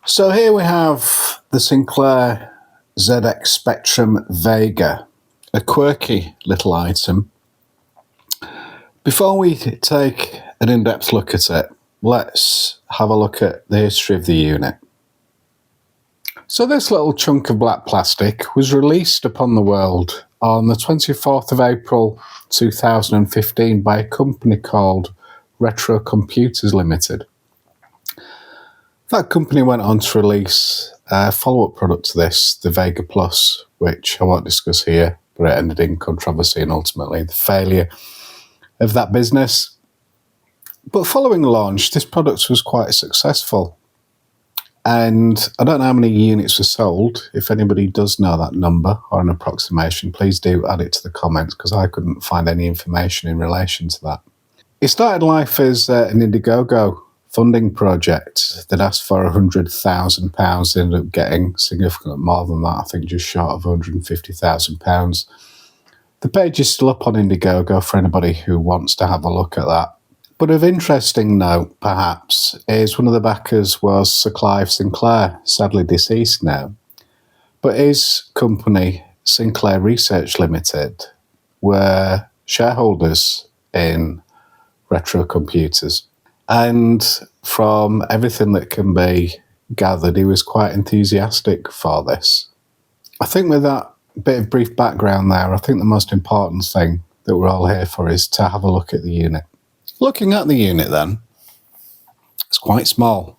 So here we have the Sinclair ZX Spectrum Vega, a quirky little item. Before we take an in-depth look at it, let's have a look at the history of the unit. So this little chunk of black plastic was released upon the world on the 24th of April 2015 by a company called Retro Computers Limited. That company went on to release a follow-up product to this, the Vega Plus, which I won't discuss here, but it ended in controversy and ultimately the failure of that business. But following launch, this product was quite successful. And I don't know how many units were sold. If anybody does know that number or an approximation, please do add it to the comments, because I couldn't find any information in relation to that. It started life as an Indiegogo funding project that asked for £100,000, ended up getting significantly more than that, I think just short of £150,000. The page is still up on Indiegogo for anybody who wants to have a look at that. But of interesting note, perhaps, is one of the backers was Sir Clive Sinclair, sadly deceased now. But his company, Sinclair Research Limited, were shareholders in Retro Computers. And from everything that can be gathered, he was quite enthusiastic for this. I think with that bit of brief background there, I think the most important thing that we're all here for is to have a look at the unit. Looking at the unit then, it's quite small.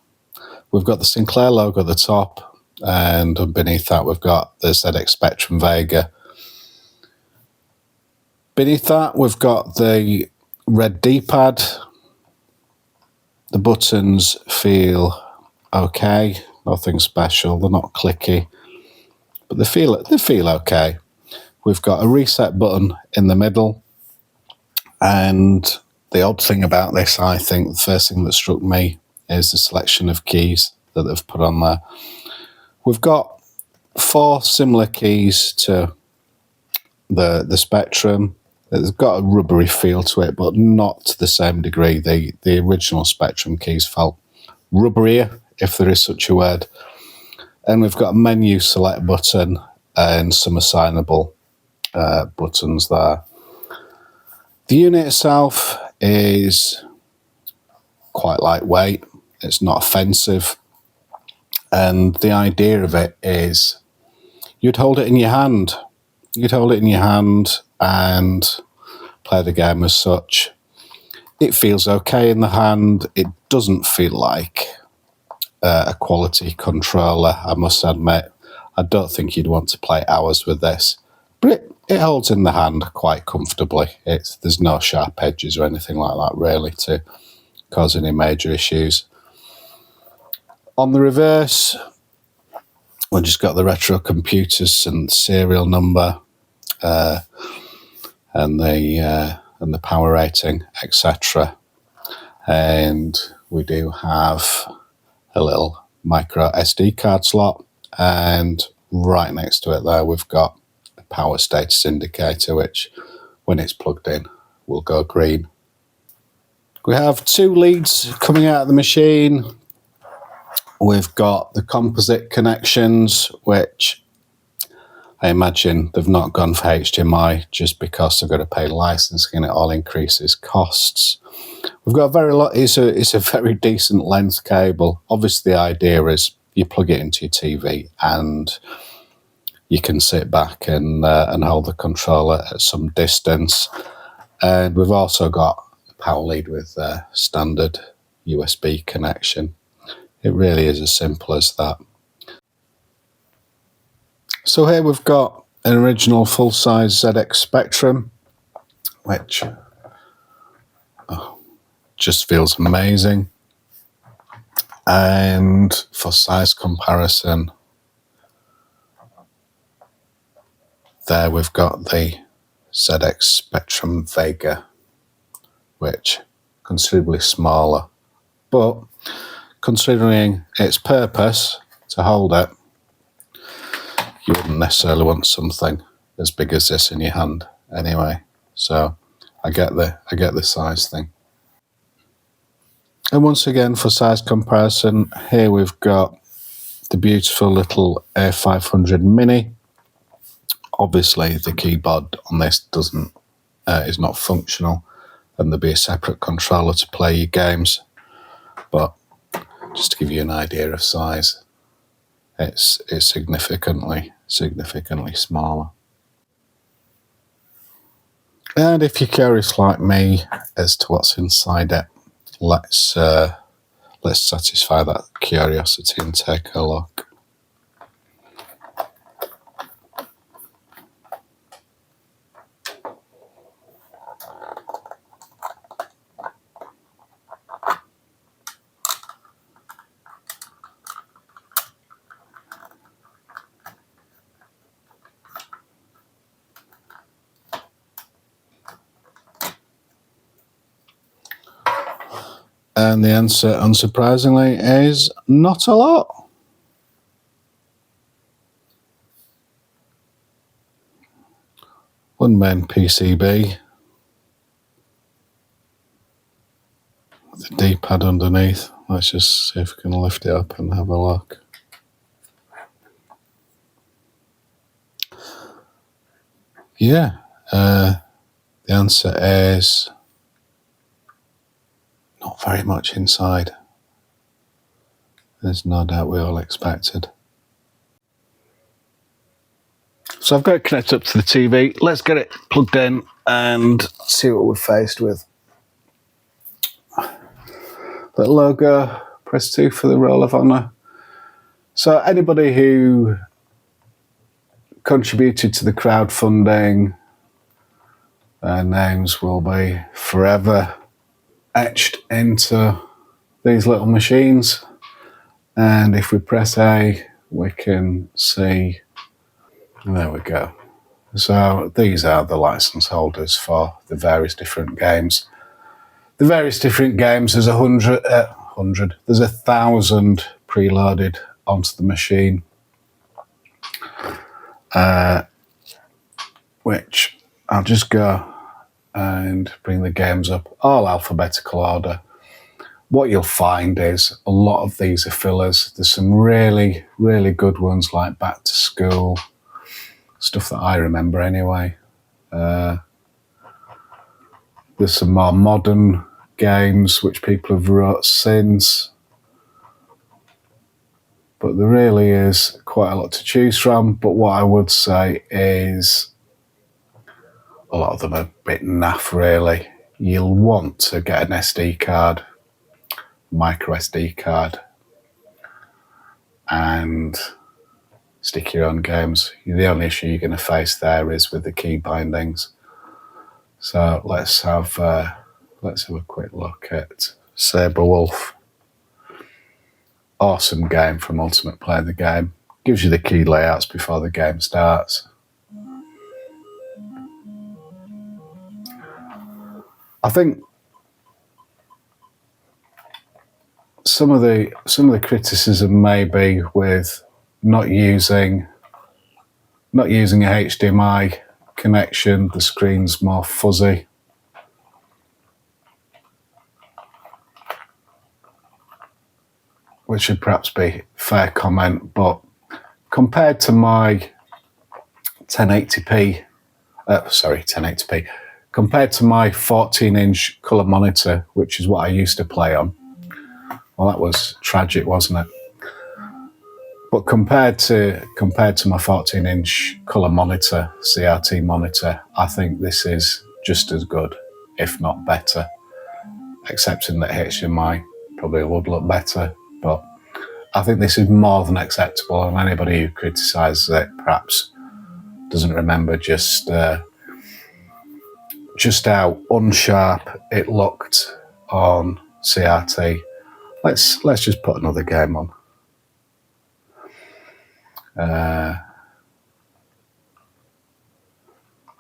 We've got the Sinclair logo at the top, and beneath that we've got the ZX Spectrum Vega. Beneath that we've got the red D-pad. The buttons feel okay, nothing special, they're not clicky, but they feel okay. We've got a reset button in the middle, and the odd thing about this, I think, the first thing that struck me is the selection of keys that they've put on there. We've got 4 similar keys to the Spectrum. It's got a rubbery feel to it, but not to the same degree. The original Spectrum keys felt rubberier, if there is such a word. And we've got a menu select button and some assignable buttons there. The unit itself is quite lightweight. It's not offensive. And the idea of it is you'd hold it in your hand. You'd hold it in your hand and play the game as such. It feels okay in the hand. It doesn't feel like a quality controller, I must admit. I don't think you'd want to play hours with this, but it holds in the hand quite comfortably. There's no sharp edges or anything like that really to cause any major issues. On the reverse, we've just got the Retro Computers and serial number, and the power rating, etc. And we do have a little micro SD card slot, and right next to it there we've got a power status indicator, which when it's plugged in will go green. We have 2 leads coming out of the machine. We've got the composite connections, which I imagine they've not gone for HDMI just because they've got to pay licensing and it all increases costs. We've got it's a very decent length cable. Obviously the idea is you plug it into your TV and you can sit back and hold the controller at some distance. And we've also got a power lead with a standard USB connection. It really is as simple as that. So here we've got an original full-size ZX Spectrum, which just feels amazing. And for size comparison, there we've got the ZX Spectrum Vega, which considerably smaller, but considering its purpose to hold it, you wouldn't necessarily want something as big as this in your hand anyway. So I get the size thing. And once again, for size comparison, here we've got the beautiful little A500 Mini. Obviously, the keyboard on this is not functional, and there'll be a separate controller to play your games. But just to give you an idea of size, it's significantly smaller. And if you're curious like me as to what's inside it, let's satisfy that curiosity and take a look. And the answer, unsurprisingly, is not a lot. One main PCB, the D-pad underneath. Let's just see if we can lift it up and have a look. Yeah, the answer is not very much inside. There's no doubt we all expected. So I've got it connected up to the TV. Let's get it plugged in and see what we're faced with. The logo, press 2 for the Roll of Honour. So anybody who contributed to the crowdfunding, their names will be forever etched into these little machines. And if we press A, we can see, there we go. So these are the license holders for the various different games. The various different games, there's 100, there's 1,000 preloaded onto the machine, which I'll just go and bring the games up, all alphabetical order. What you'll find is a lot of these are fillers. There's some really, really good ones like Back to School, stuff that I remember anyway. There's some more modern games which people have wrote since. But there really is quite a lot to choose from. But what I would say is a lot of them are a bit naff, really. You'll want to get an SD card, micro SD card, and stick your own games. The only issue you're going to face there is with the key bindings. So let's have a quick look at Sabre Wolf. Awesome game from Ultimate Play the Game. Gives you the key layouts before the game starts. I think some of the criticism may be with not using a HDMI connection. The screen's more fuzzy. Which should perhaps be a fair comment, but compared to my 1080p, compared to my 14-inch colour monitor, which is what I used to play on, well, that was tragic, wasn't it? But compared to my 14-inch colour monitor, CRT monitor, I think this is just as good, if not better, excepting that HDMI probably would look better. But I think this is more than acceptable, and anybody who criticises it perhaps doesn't remember just how unsharp it looked on CRT. Let's just put another game on.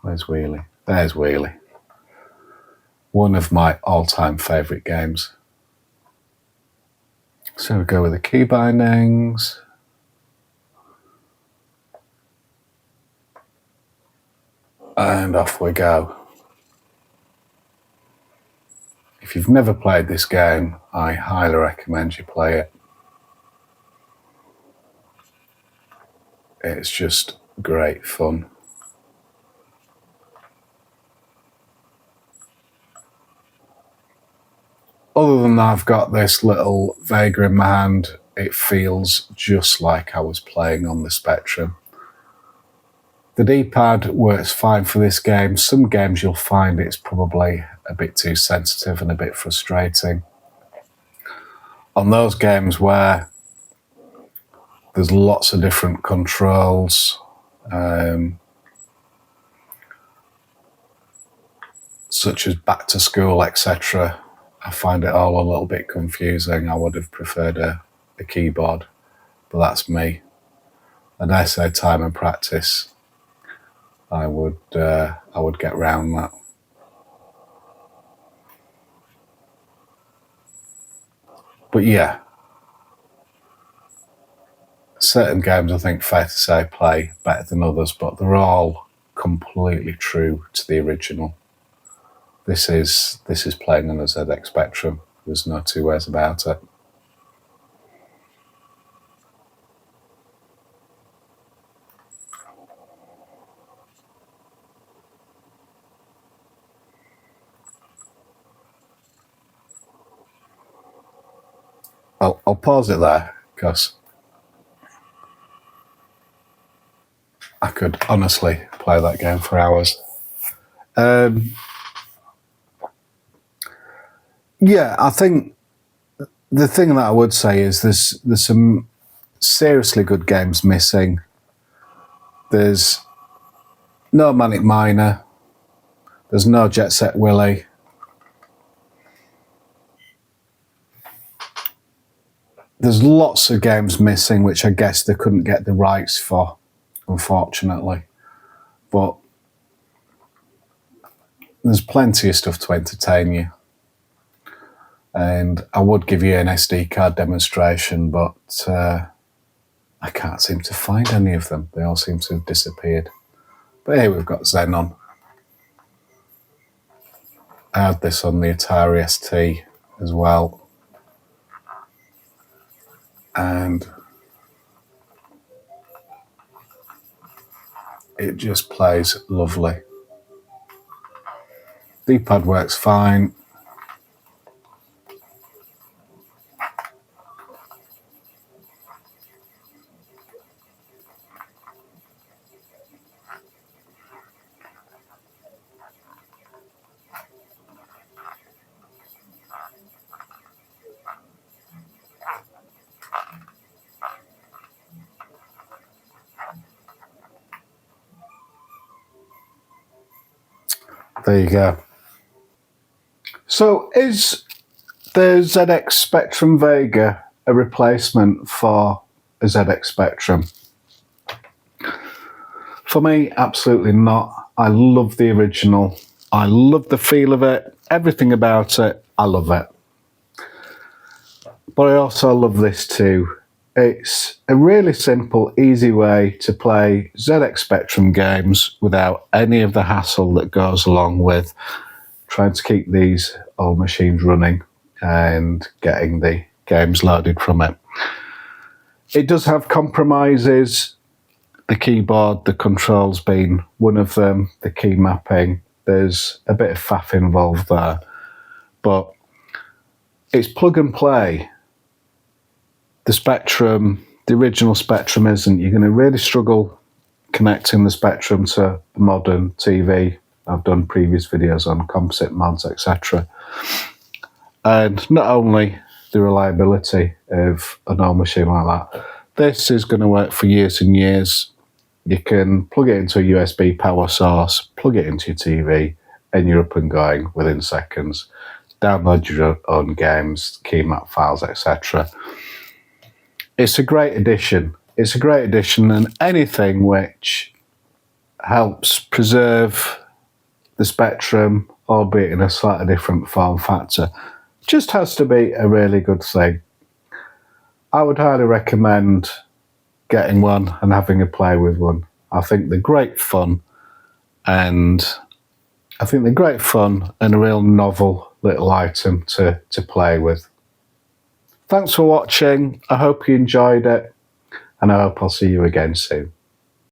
Where's Wheelie? There's Wheelie. One of my all-time favourite games. So we go with the key bindings. And off we go. If you've never played this game, I highly recommend you play it. It's just great fun. Other than that, I've got this little Vega in my hand. It feels just like I was playing on the Spectrum. The D-pad works fine for this game. Some games you'll find it's probably a bit too sensitive and a bit frustrating. On those games where there's lots of different controls, such as back to school, etc., I find it all a little bit confusing. I would have preferred a keyboard, but that's me. And I say time and practice, I would get round that. But yeah, certain games I think fair to say play better than others, but they're all completely true to the original. This is playing on a ZX Spectrum. There's no two ways about it. I'll pause it there because I could honestly play that game for hours. Yeah, I think the thing that I would say is there's some seriously good games missing. There's no Manic Miner. There's no Jet Set Willy. There's lots of games missing, which I guess they couldn't get the rights for, unfortunately. But there's plenty of stuff to entertain you. And I would give you an SD card demonstration, but I can't seem to find any of them. They all seem to have disappeared. But here we've got Xenon. I had this on the Atari ST as well. And it just plays lovely. D-pad works fine. There you go. So is the ZX Spectrum Vega a replacement for a ZX Spectrum? For me, absolutely not. I love the original. I love the feel of it. Everything about it, I love it. But I also love this too. It's a really simple, easy way to play ZX Spectrum games without any of the hassle that goes along with trying to keep these old machines running and getting the games loaded from it. It does have compromises. The keyboard, the controls being one of them, the key mapping. There's a bit of faff involved there. But it's plug and play. The Spectrum, the original Spectrum isn't. You're going to really struggle connecting the Spectrum to the modern TV. I've done previous videos on composite mods, etc. And not only the reliability of an old machine like that, this is going to work for years and years. You can plug it into a USB power source, plug it into your TV, and you're up and going within seconds. Download your own games, key map files, etc. It's a great addition. It's a great addition, and anything which helps preserve the Spectrum, albeit in a slightly different form factor, just has to be a really good thing. I would highly recommend getting one and having a play with one. I think they're great fun, and a real novel little item to play with. Thanks for watching. I hope you enjoyed it, and I hope I'll see you again soon.